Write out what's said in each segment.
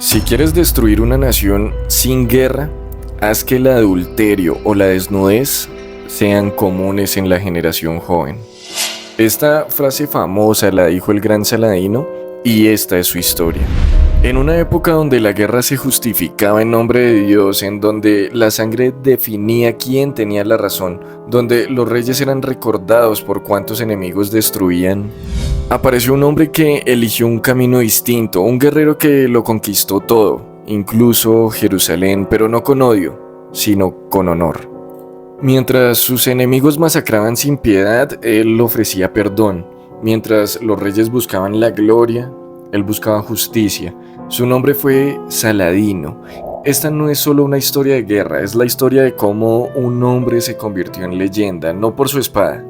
Si quieres destruir una nación sin guerra, haz que el adulterio o la desnudez sean comunes en la generación joven. Esta frase famosa la dijo el gran Saladino y esta es su historia. En una época donde la guerra se justificaba en nombre de Dios, en donde la sangre definía quién tenía la razón, donde los reyes eran recordados por cuántos enemigos destruían, apareció un hombre que eligió un camino distinto, un guerrero que lo conquistó todo, incluso Jerusalén, pero no con odio, sino con honor. Mientras sus enemigos masacraban sin piedad, él ofrecía perdón. Mientras los reyes buscaban la gloria, él buscaba justicia. Su nombre fue Saladino. Esta no es solo una historia de guerra, es la historia de cómo un hombre se convirtió en leyenda, no por su espada,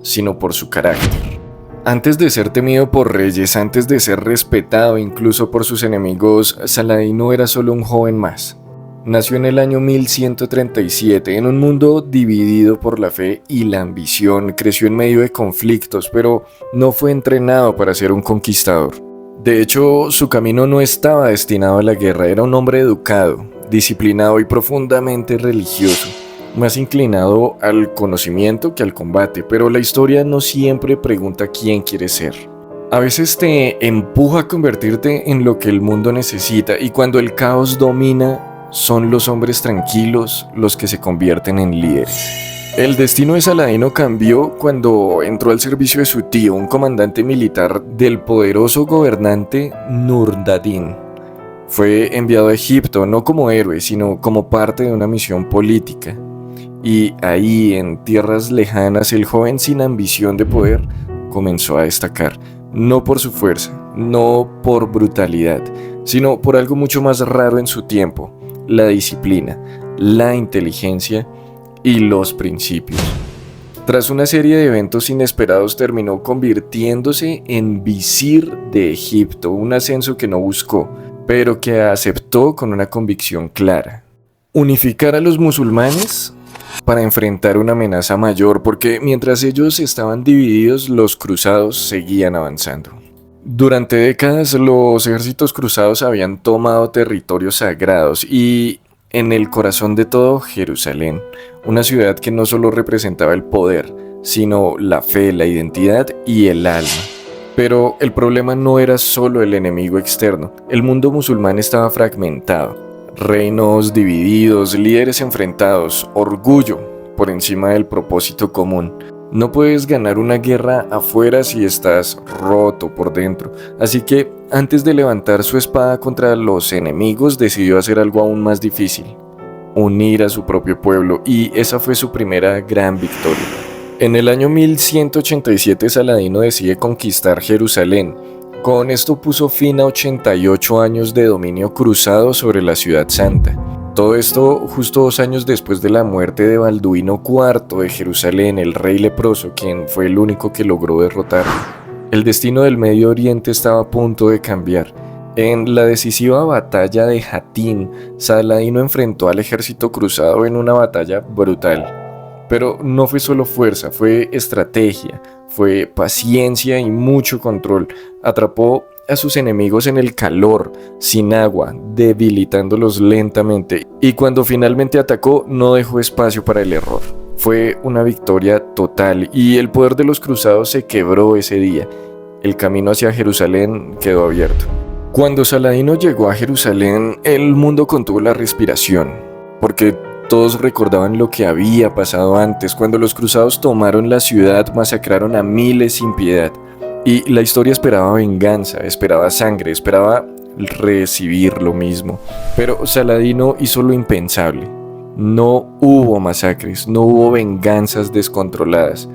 sino por su carácter. Antes de ser temido por reyes, antes de ser respetado incluso por sus enemigos, Saladino era solo un joven más. Nació en el año 1137, en un mundo dividido por la fe y la ambición. Creció en medio de conflictos, pero no fue entrenado para ser un conquistador. De hecho, su camino no estaba destinado a la guerra. Era un hombre educado, disciplinado y profundamente religioso, más inclinado al conocimiento que al combate, pero la historia no siempre pregunta quién quieres ser. A veces te empuja a convertirte en lo que el mundo necesita, y cuando el caos domina, son los hombres tranquilos los que se convierten en líderes. El destino de Saladino cambió cuando entró al servicio de su tío, un comandante militar del poderoso gobernante Nur-Dadin. Fue enviado a Egipto no como héroe, sino como parte de una misión política. Y ahí, en tierras lejanas, el joven sin ambición de poder comenzó a destacar, no por su fuerza, no por brutalidad, sino por algo mucho más raro en su tiempo: la disciplina, la inteligencia y los principios. Tras una serie de eventos inesperados, terminó convirtiéndose en visir de Egipto, un ascenso que no buscó, pero que aceptó con una convicción clara: unificar a los musulmanes para enfrentar una amenaza mayor, porque mientras ellos estaban divididos, los cruzados seguían avanzando. Durante décadas, los ejércitos cruzados habían tomado territorios sagrados y, en el corazón de todo, Jerusalén, una ciudad que no solo representaba el poder, sino la fe, la identidad y el alma. Pero el problema no era solo el enemigo externo. El mundo musulmán estaba fragmentado, reinos divididos, líderes enfrentados, orgullo por encima del propósito común. No puedes ganar una guerra afuera si estás roto por dentro. Así que, antes de levantar su espada contra los enemigos, decidió hacer algo aún más difícil: unir a su propio pueblo, y esa fue su primera gran victoria. En el año 1187, Saladino decide conquistar Jerusalén. Con esto puso fin a 88 años de dominio cruzado sobre la ciudad santa. Todo esto justo 2 años después de la muerte de Balduino IV de Jerusalén, el rey leproso, quien fue el único que logró derrotarlo. El destino del Medio Oriente estaba a punto de cambiar. En la decisiva batalla de Hattin, Saladino enfrentó al ejército cruzado en una batalla brutal. Pero no fue solo fuerza, fue estrategia, fue paciencia y mucho control. Atrapó a sus enemigos en el calor, sin agua, debilitándolos lentamente, y cuando finalmente atacó, no dejó espacio para el error. Fue una victoria total y el poder de los cruzados se quebró ese día. El camino hacia Jerusalén quedó abierto. Cuando Saladino llegó a Jerusalén, el mundo contuvo la respiración, porque todos recordaban lo que había pasado antes, cuando los cruzados tomaron la ciudad, masacraron a miles sin piedad. Y la historia esperaba venganza, esperaba sangre, esperaba recibir lo mismo. Pero Saladino hizo lo impensable. No hubo masacres, no hubo venganzas descontroladas,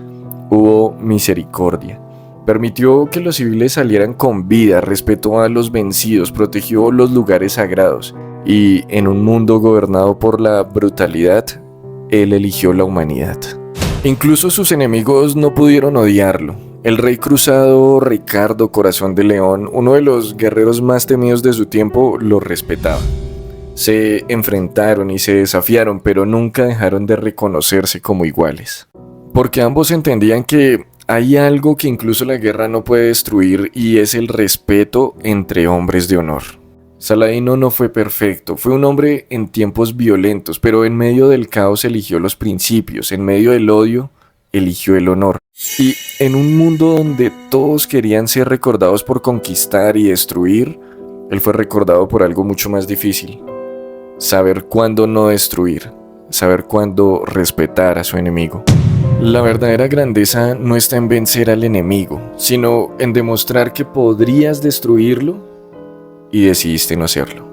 hubo misericordia. Permitió que los civiles salieran con vida, respetó a los vencidos, protegió los lugares sagrados. Y en un mundo gobernado por la brutalidad, él eligió la humanidad. Incluso sus enemigos no pudieron odiarlo. El rey cruzado Ricardo Corazón de León, uno de los guerreros más temidos de su tiempo, lo respetaba. Se enfrentaron y se desafiaron, pero nunca dejaron de reconocerse como iguales. Porque ambos entendían que hay algo que incluso la guerra no puede destruir, y es el respeto entre hombres de honor. Saladino no fue perfecto, fue un hombre en tiempos violentos, pero en medio del caos eligió los principios, en medio del odio eligió el honor. Y en un mundo donde todos querían ser recordados por conquistar y destruir, él fue recordado por algo mucho más difícil: saber cuándo no destruir, saber cuándo respetar a su enemigo. La verdadera grandeza no está en vencer al enemigo, sino en demostrar que podrías destruirlo y decidiste no hacerlo.